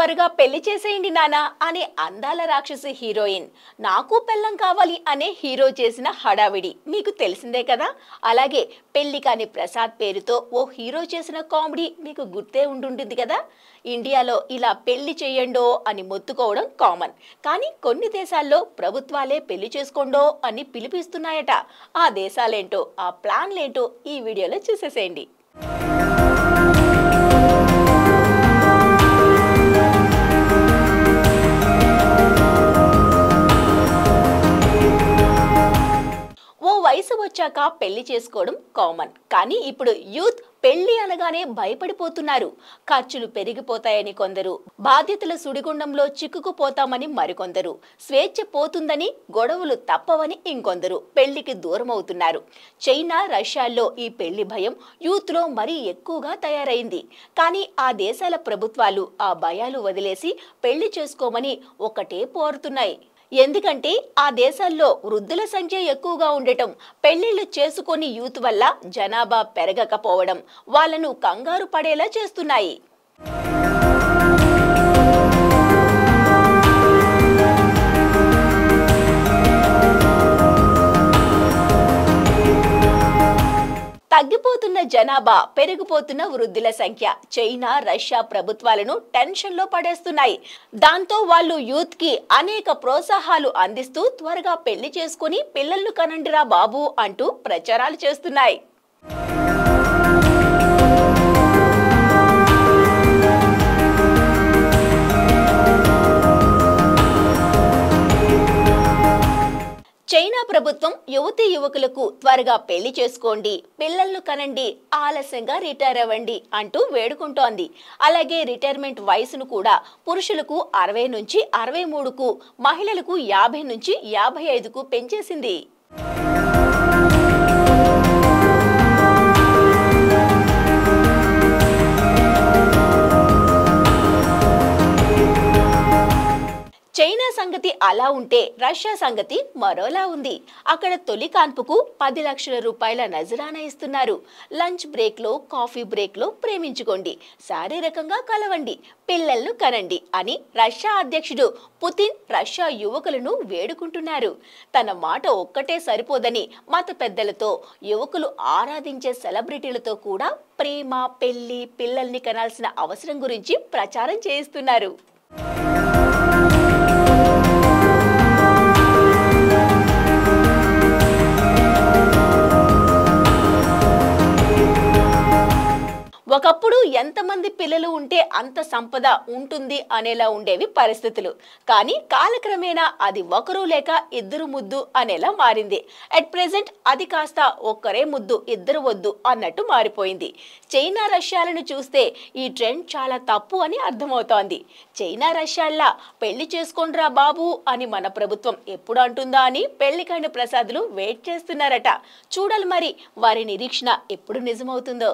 త్వరగా పెళ్లి చేసేయండి నానా అనే అందాల రాక్షసి హీరోయిన్, నాకు పెళ్ళం కావాలి అనే హీరో చేసిన హడావిడి మీకు తెలిసిందే కదా. అలాగే పెళ్లి కాని ప్రసాద్ పేరుతో ఓ హీరో చేసిన కామెడీ మీకు గుర్తే ఉండుంటుంది కదా. ఇండియాలో ఇలా పెళ్లి చేయండో అని మొత్తుకోవడం కామన్, కానీ కొన్ని దేశాల్లో ప్రభుత్వాలే పెళ్లి చేసుకోండో అని పిలిపిస్తున్నాయట. ఆ దేశాలేంటో, ఆ ప్లాన్లేంటో ఈ వీడియోలో చూసేసేయండి. వయసు వచ్చాక పెళ్లి చేసుకోవడం కామన్, కానీ ఇప్పుడు యూత్ పెళ్లి అనగానే భయపడిపోతున్నారు. ఖర్చులు పెరిగిపోతాయని కొందరు, బాధ్యతల సుడిగుండంలో చిక్కుకుపోతామని మరికొందరు, స్వేచ్ఛ పోతుందని, గొడవలు తప్పవని ఇంకొందరు పెళ్లికి దూరం అవుతున్నారు. చైనా, రష్యాల్లో ఈ పెళ్లి భయం యూత్లో మరీ ఎక్కువగా తయారైంది. కానీ ఆ దేశాల ప్రభుత్వాలు ఆ భయాలు వదిలేసి పెళ్లి చేసుకోమని ఒకటే కోరుతున్నాయి. ఎందుకంటే ఆ దేశాల్లో వృద్ధుల సంఖ్య ఎక్కువగా ఉండటం, పెళ్లిళ్లు చేసుకొని యూత్ వల్ల జనాభా పెరగకపోవడం వాళ్ళను కంగారు పడేలా చేస్తున్నాయి. తగ్గిపోతున్న జనాభా, పెరిగిపోతున్న వృద్ధుల సంఖ్య చైనా, రష్యా ప్రభుత్వాలను టెన్షన్లో పడేస్తున్నాయి. దాంతో వాళ్ళు యూత్ కి అనేక ప్రోత్సాహాలు అందిస్తూ త్వరగా పెళ్లి చేసుకుని పిల్లలను కనండిరా బాబు అంటూ ప్రచారాలు చేస్తున్నాయి. చైనా ప్రభుత్వం యువతీ యువకులకు త్వరగా పెళ్లి చేసుకోండి, పిల్లలను కనండి, ఆలస్యంగా రిటైర్ అవ్వండి అంటూ వేడుకుంటోంది. అలాగే రిటైర్మెంట్ వయసును కూడా పురుషులకు 60 నుంచి 63కు, మహిళలకు 50 నుంచి 55కు పెంచేసింది. చైనా సంగతి అలా ఉంటే రష్యా సంగతి మరోలా ఉంది. అక్కడ తొలి కాన్పుకు 10 లక్షల రూపాయల నజరానా ఇస్తున్నారు. లంచ్ బ్రేక్ లో, కాఫీ బ్రేక్ లో ప్రేమించుకోండి, శారీరకంగా కలవండి, పిల్లలను కనండి అని రష్యా అధ్యక్షుడు పుతిన్ రష్యా యువకులను వేడుకుంటున్నారు. తన మాట ఒక్కటే సరిపోదని మత పెద్దలతో, యువకులు ఆరాధించే సెలబ్రిటీలతో కూడా ప్రేమ, పెళ్లి, పిల్లల్ని కనాల్సిన అవసరం గురించి ప్రచారం చేయిస్తున్నారు. ఒకప్పుడు ఎంతమంది పిల్లలు ఉంటే అంత సంపద ఉంటుంది అనేలా ఉండేవి పరిస్థితులు. కానీ కాలక్రమేణా అది ఒకరు లేక ఇద్దరు ముద్దు అనేలా మారింది. అట్ ప్రెజెంట్ అది కాస్త ఒక్కరే ముద్దు, ఇద్దరు వద్దు అన్నట్టు మారిపోయింది. చైనా, రష్యాలను చూస్తే ఈ ట్రెండ్ చాలా తప్పు అని అర్థమవుతోంది. చైనా, రష్యాల్లా పెళ్లి చేసుకోండిరా బాబు అని మన ప్రభుత్వం ఎప్పుడు అంటుందా అని పెళ్లికాండ ప్రసాదులు వెయిట్ చేస్తున్నారట. చూడాలి మరి వారి నిరీక్షణ ఎప్పుడు నిజమవుతుందో.